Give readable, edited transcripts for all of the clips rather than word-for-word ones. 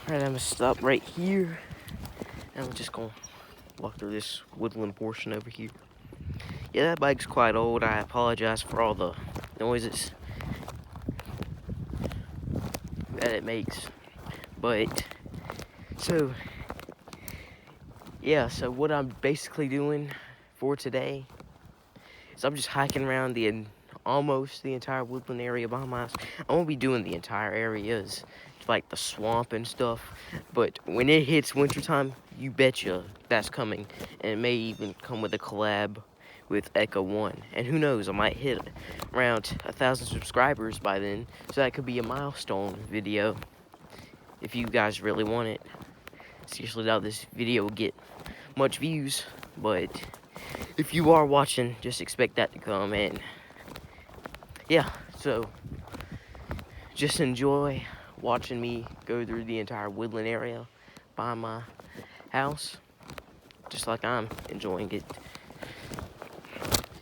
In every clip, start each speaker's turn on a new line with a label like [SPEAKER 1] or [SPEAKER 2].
[SPEAKER 1] Alright, I'm gonna stop right here. And I'm just gonna walk through this woodland portion over here. Yeah, that bike's quite old. I apologize for all the noises that it makes. But, so, yeah, so what I'm basically doing for today is I'm just hiking around almost the entire woodland area by my house. I won't be doing the entire areas, like the swamp and stuff. But when it hits wintertime, you betcha that's coming. And it may even come with a collab with Echo One. And who knows, I might hit around 1,000 subscribers by then. So that could be a milestone video if you guys really want it. Seriously doubt this video will get much views, but if you are watching, just expect that to come. And yeah, so just enjoy watching me go through the entire woodland area by my house, just like I'm enjoying it.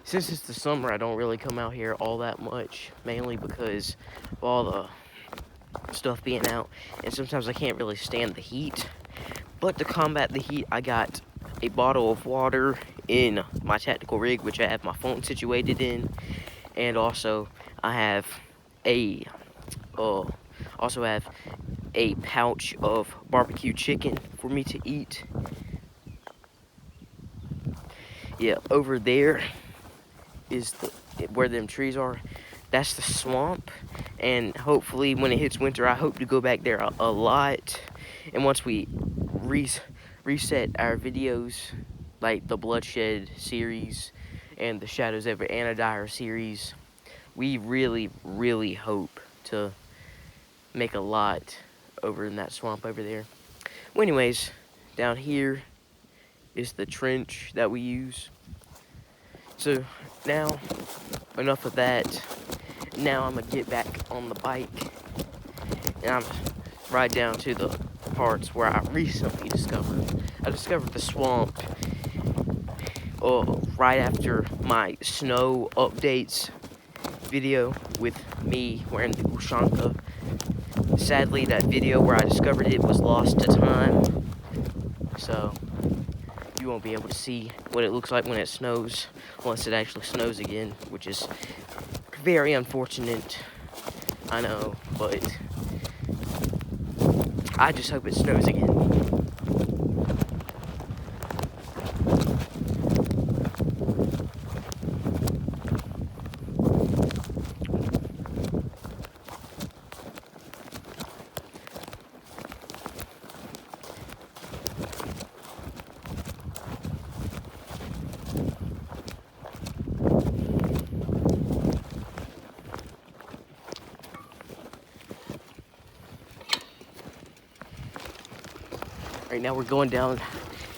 [SPEAKER 1] Since it's the summer, I don't really come out here all that much, mainly because of all the stuff being out, and sometimes I can't really stand the heat. But to combat the heat, I got a bottle of water in my tactical rig, which I have my phone situated in, and also I have a pouch of barbecue chicken for me to eat. Yeah, over there is where them trees are. That's the swamp, and hopefully when it hits winter, I hope to go back there a lot. And once we reset our videos, like the Bloodshed series and the Shadows Over Anadire series, we really hope to make a lot over in that swamp over there. Well, anyways, down here is the trench that we use. So now, enough of that. Now I'm gonna get back on the bike and I'm ride down to the parts where I recently discovered. I discovered the swamp right after my snow updates video with me wearing the Ushanka. Sadly, that video where I discovered it was lost to time, so you won't be able to see what it looks like when it snows, unless it actually snows again, which is very unfortunate, I know, but I just hope it snows again. Right now we're going down.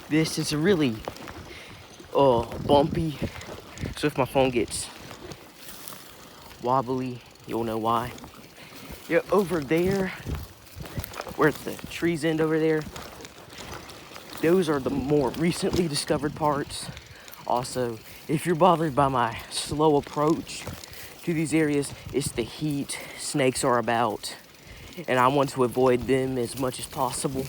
[SPEAKER 1] This is really bumpy, so if my phone gets wobbly, you'll know why. Yeah, over there, where the trees end over there, those are the more recently discovered parts. Also, if you're bothered by my slow approach to these areas, it's the heat. Snakes are about, and I want to avoid them as much as possible.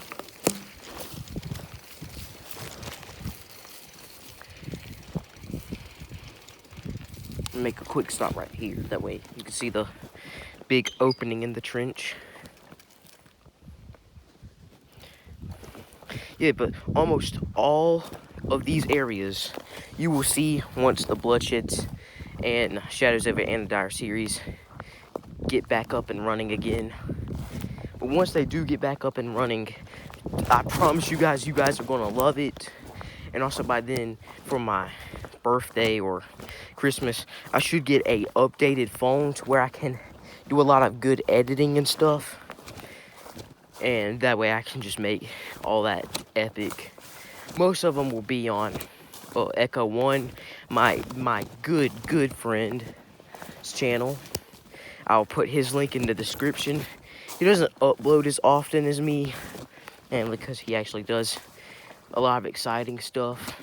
[SPEAKER 1] Make a quick stop right here. That way you can see the big opening in the trench. Yeah, but almost all of these areas you will see once the Bloodsheds and Shadows Over Anadire series get back up and running again. But once they do get back up and running, I promise you guys are gonna love it. And also by then, for my birthday or Christmas, I should get a updated phone to where I can do a lot of good editing and stuff. And that way I can just make all that epic. Most of them will be on Echo One, my good friend's channel. I'll put his link in the description. He doesn't upload as often as me, and because he actually does a lot of exciting stuff,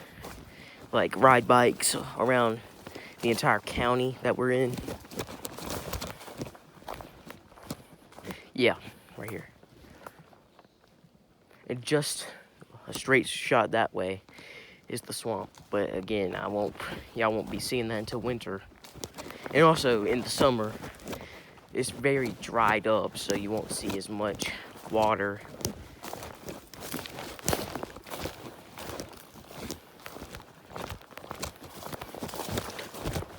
[SPEAKER 1] like ride bikes around the entire county that we're in. Yeah, right here. and just a straight shot that way is the swamp. But again, y'all won't be seeing that until winter. And also in the summer, it's very dried up, so you won't see as much water.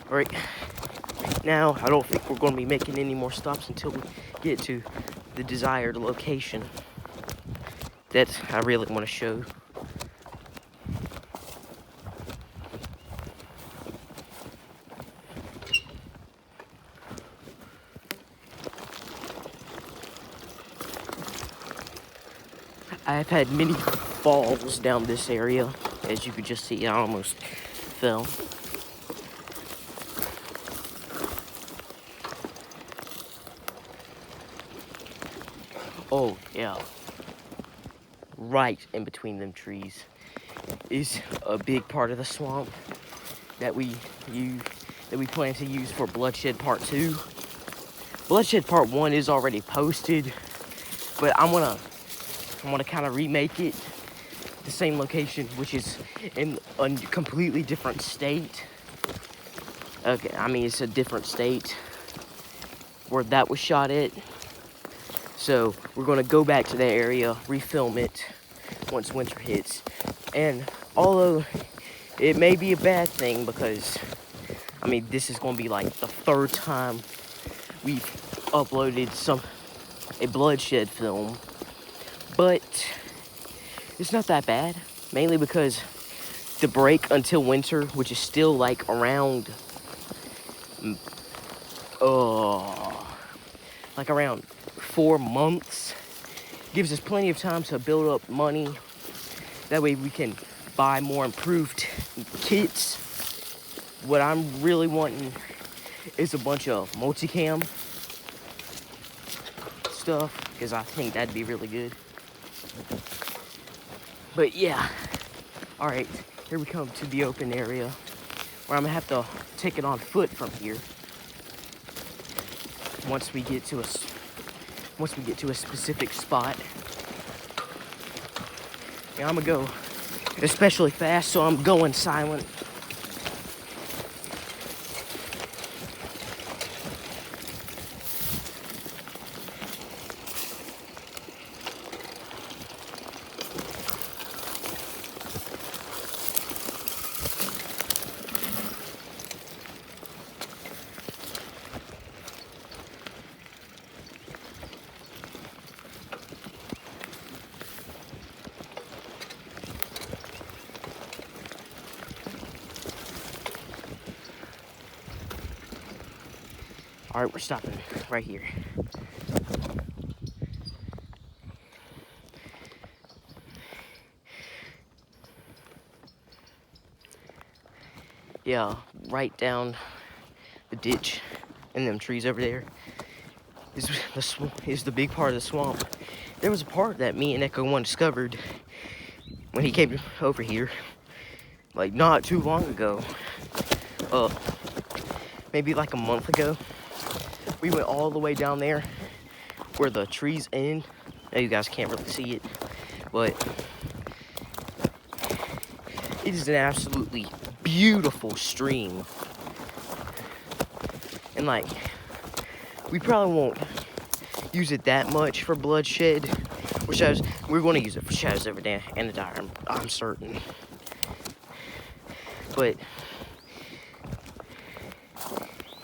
[SPEAKER 1] All right, now I don't think we're going to be making any more stops until we get to the desired location that I really want to show. I've had many falls down this area. As you could just see, I almost fell. Oh, yeah. Right in between them trees is a big part of the swamp that we plan to use for Bloodshed Part 2. Bloodshed Part 1 is already posted, but I wanna kind of remake it the same location, which is in a completely different state. Okay, I mean, it's a different state where that was shot at. So we're gonna go back to that area, refilm it once winter hits. And although it may be a bad thing, because I mean, this is gonna be like the third time we've uploaded a Bloodshed film, but it's not that bad, mainly because the break until winter, which is still like around around 4 months, gives us plenty of time to build up money. That way we can buy more improved kits. What I'm really wanting is a bunch of multicam stuff, because I think that'd be really good. But yeah, all right, here we come to the open area where I'm gonna have to take it on foot from here. Once we get to a specific spot. Yeah, I'm gonna go especially fast, so I'm going silent. All right, we're stopping right here. Yeah, right down the ditch and them trees over there is the big part of the swamp. There was a part that me and Echo One discovered when he came over here, like not too long ago. Maybe like a month ago. We went all the way down there where the trees end. Now you guys can't really see it, but it is an absolutely beautiful stream. And like, we probably won't use it that much for Bloodshed or Shadows. We're going to use it for Shadows Over Anadire, I'm certain. But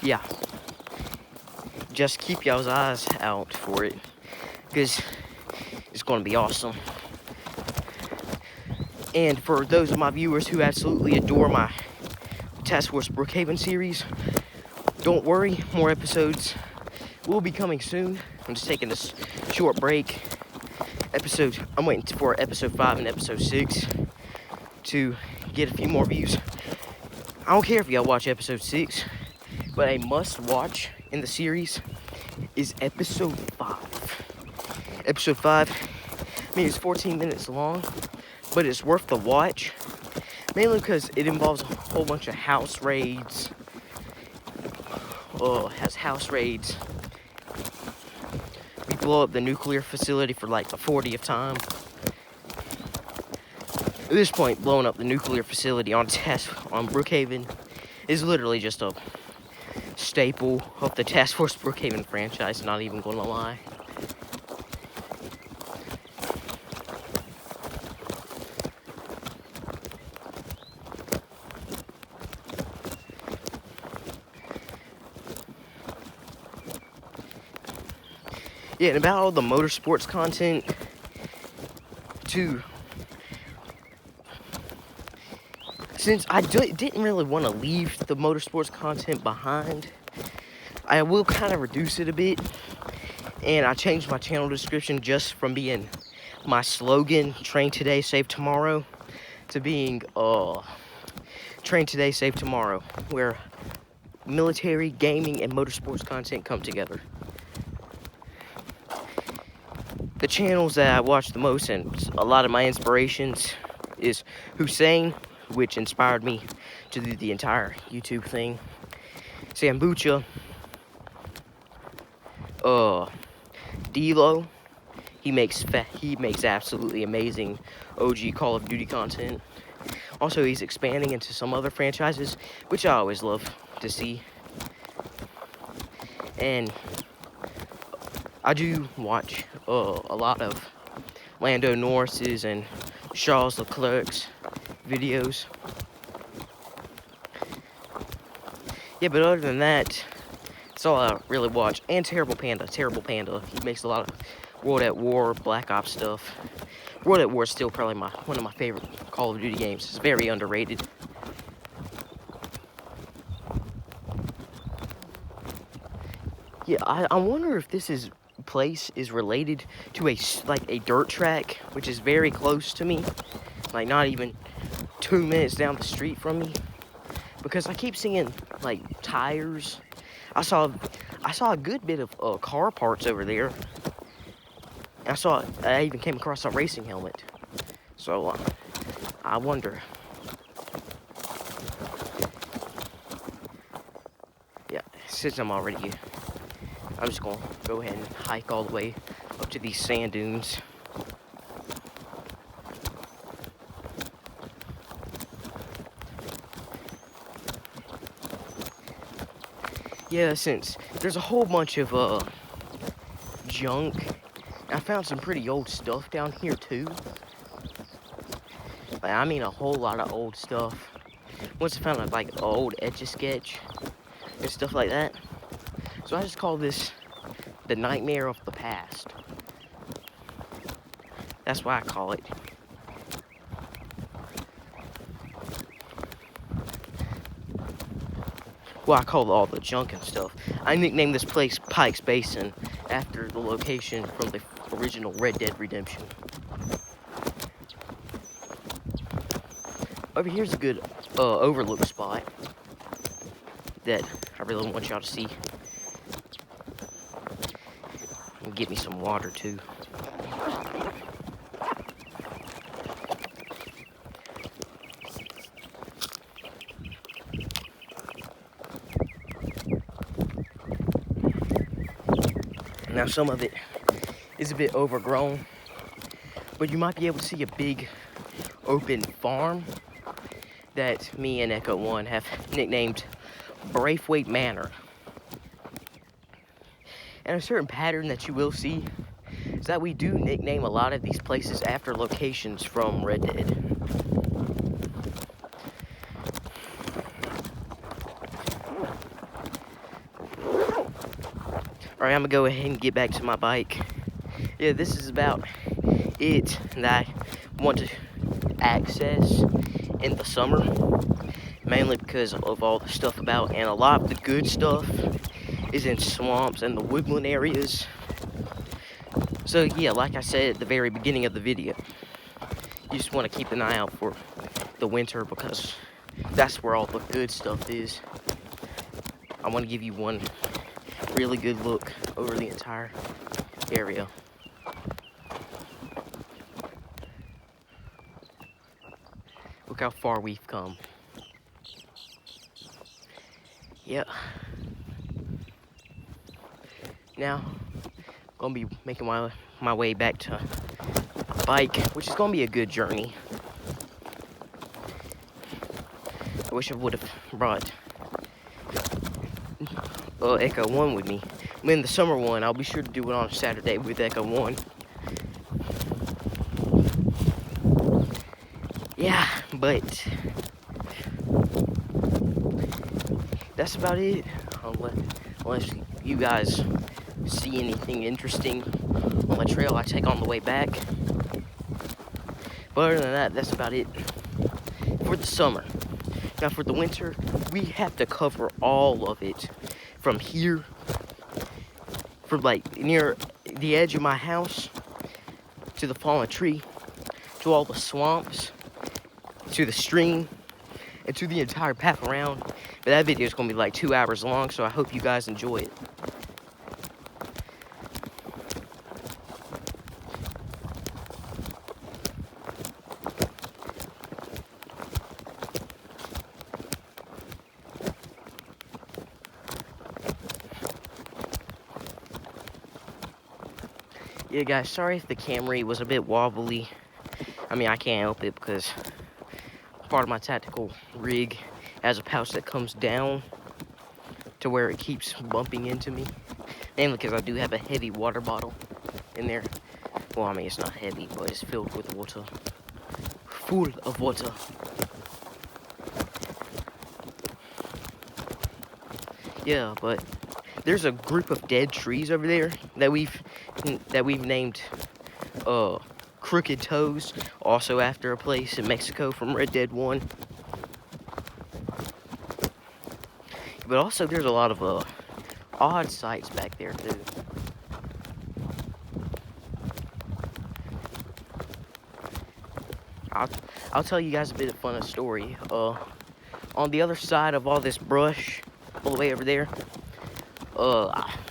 [SPEAKER 1] yeah, just keep y'all's eyes out for it, because it's going to be awesome. And for those of my viewers who absolutely adore my Task Force Brookhaven series, don't worry, more episodes will be coming soon. I'm just taking this short break. I'm waiting for episode 5 and episode 6 to get a few more views. I don't care if y'all watch episode 6, but a must watch in the series is episode 5. Episode 5, I mean, it's 14 minutes long, but it's worth the watch, mainly because it involves a whole bunch of house raids. It has house raids. We blow up the nuclear facility for like the 40th time. At this point, blowing up the nuclear facility on Brookhaven is literally just a staple of the Task Force Brookhaven franchise, not even gonna lie. Yeah, and about all the motorsports content, too. Since I didn't really want to leave the motorsports content behind, I will kind of reduce it a bit. And I changed my channel description just from being my slogan, Train Today, Save Tomorrow, to being Train Today, Save Tomorrow, where military, gaming, and motorsports content come together. The channels that I watch the most and a lot of my inspirations is Hussein, which inspired me to do the entire YouTube thing. Sambucha, Dilo, he makes absolutely amazing OG Call of Duty content. Also, he's expanding into some other franchises, which I always love to see. And I do watch a lot of Lando Norris's and Charles Leclerc's videos. Yeah, but other than that, that's all I really watch. And Terrible Panda. He makes a lot of World at War, Black Ops stuff. World at War is still probably one of my favorite Call of Duty games. It's very underrated. Yeah, I wonder if this place is related to a dirt track, which is very close to me. Like, not even 2 minutes down the street from me. Because I keep seeing, like, tires. I saw a good bit of car parts over there. I even came across a racing helmet. So, I wonder. Yeah, since I'm already here, I'm just gonna go ahead and hike all the way up to these sand dunes. Yeah, since there's a whole bunch of junk, I found some pretty old stuff down here too. Like, I mean, a whole lot of old stuff. Once I found like an old Etch-a-Sketch and stuff like that. So I just call this the Nightmare of the Past. That's what I call it. Well, I call all the junk and stuff. I nicknamed this place Pikes Basin after the location from the original Red Dead Redemption. Over here's a good overlook spot that I really want y'all to see. And get me some water too. Now some of it is a bit overgrown, but you might be able to see a big open farm that me and Echo One have nicknamed Braithwaite Manor. And a certain pattern that you will see is that we do nickname a lot of these places after locations from Red Dead. Alright, I'm gonna go ahead and get back to my bike. Yeah, this is about it that I want to access in the summer. Mainly because of all the stuff about, and a lot of the good stuff is in swamps and the woodland areas. So yeah, like I said at the very beginning of the video, you just want to keep an eye out for the winter because that's where all the good stuff is. I want to give you one really good look over the entire area. Look how far we've come. Yep. Now, gonna be making my way back to my bike, which is gonna be a good journey. I wish I would have brought Echo 1 with me. I mean, the summer one, I'll be sure to do it on a Saturday with Echo 1. Yeah, but that's about it. Unless you guys see anything interesting on the trail I take on the way back. But other than that, that's about it for the summer. Now for the winter, we have to cover all of it. From here, from like near the edge of my house, to the fallen tree, to all the swamps, to the stream, and to the entire path around. But that video is going to be like 2 hours long, so I hope you guys enjoy it. Yeah, guys, sorry if the Camry was a bit wobbly. I mean, I can't help it because part of my tactical rig has a pouch that comes down to where it keeps bumping into me. Mainly because I do have a heavy water bottle in there. Well, I mean, it's not heavy, but it's filled with water. Full of water. Yeah, but there's a group of dead trees over there that we've named Crooked Toes, also after a place in Mexico from Red Dead 1. But also there's a lot of odd sights back there too. I'll tell you guys a bit of fun story. On the other side of all this brush, all the way over there,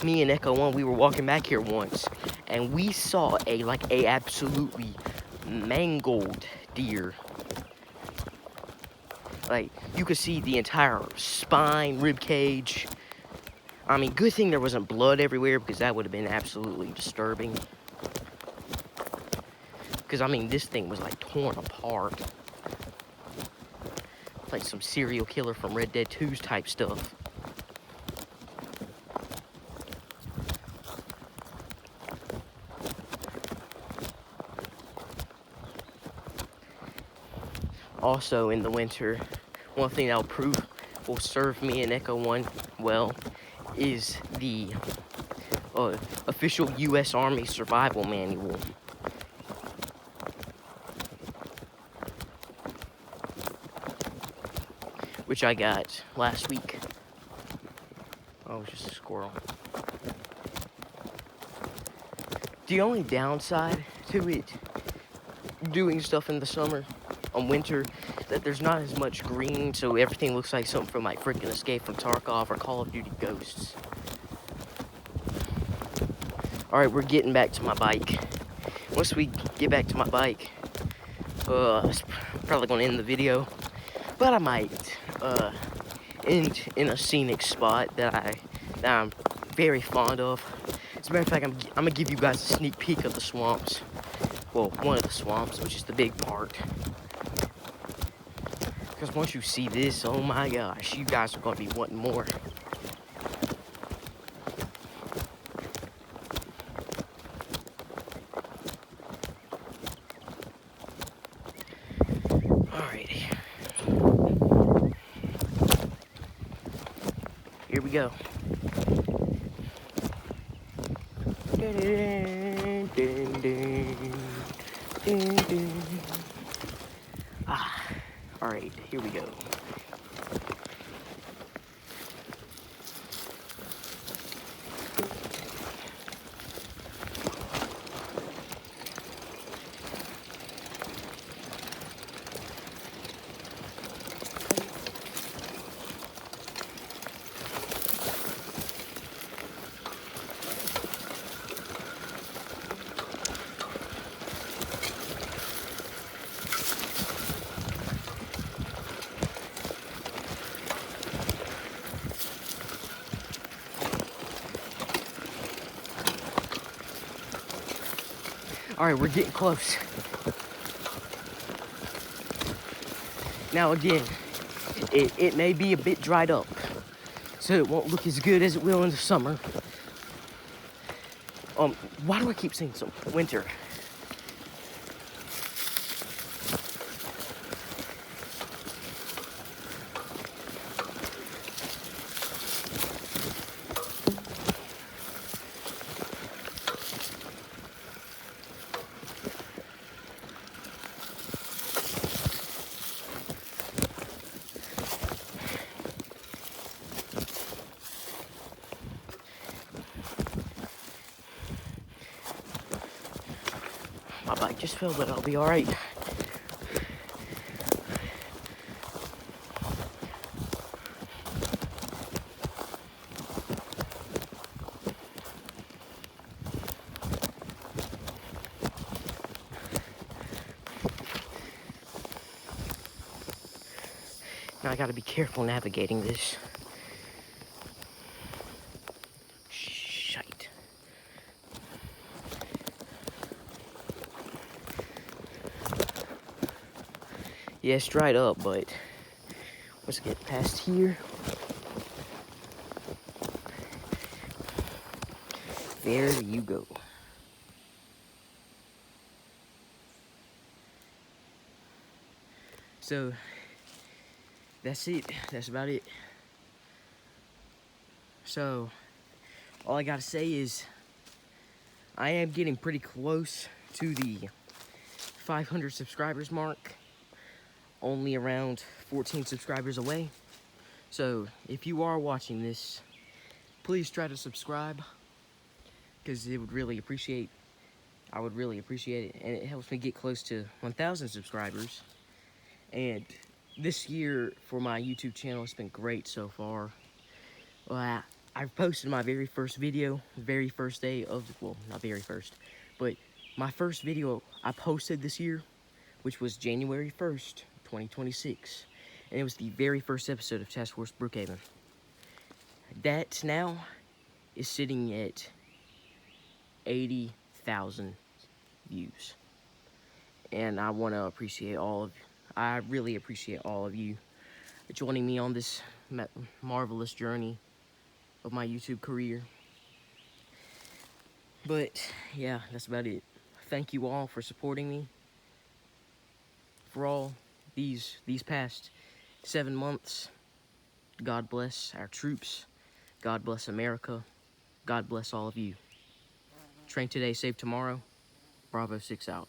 [SPEAKER 1] me and Echo 1, we were walking back here once, and we saw a absolutely mangled deer. Like, you could see the entire spine, rib cage. I mean, good thing there wasn't blood everywhere, because that would have been absolutely disturbing. Because, I mean, this thing was, like, torn apart. Like some serial killer from Red Dead 2's type stuff. Also, in the winter, one thing that'll will serve me and Echo 1 well is the official U.S. Army Survival Manual. Which I got last week. Oh, it was just a squirrel. The only downside to it, doing stuff in the summer, on winter, that there's not as much green, so everything looks like something from like freaking Escape from Tarkov or Call of Duty Ghosts. Alright, we're getting back to my bike. Once we get back to my bike, it's probably gonna end the video, but I might end in a scenic spot that I'm very fond of. As a matter of fact, I'm gonna give you guys a sneak peek of the swamps. Well, one of the swamps, which is the big part. Because once you see this, oh my gosh, you guys are gonna be wanting more. Alrighty. Here we go. Alright, here we go. Alright, we're getting close. Now again, it may be a bit dried up, so it won't look as good as it will in the summer. Why do I keep saying some winter? My bike just fell, but I'll be all right. Now I gotta be careful navigating this. Shite. Yeah, it's dried up, but let's get past here. There you go. So that's it. That's about it. So all I gotta say is I am getting pretty close to the 500 subscribers mark. Only around 14 subscribers away. So if you are watching this, please try to subscribe, because I would really appreciate it, and it helps me get close to 1,000 subscribers. And this year for my YouTube channel, it's been great so far. Well, I've posted my very first video, very first day of, well, not very first, but my first video I posted this year, which was January 1st, 2026. And it was the very first episode of Task Force Brookhaven. That now is sitting at 80,000 views. And I want to appreciate I really appreciate all of you joining me on this marvelous journey of my YouTube career. But yeah, that's about it. Thank you all for supporting me for all these past 7 months. God bless our troops. God bless America. God bless all of you. Train today, save tomorrow. Bravo 6 out.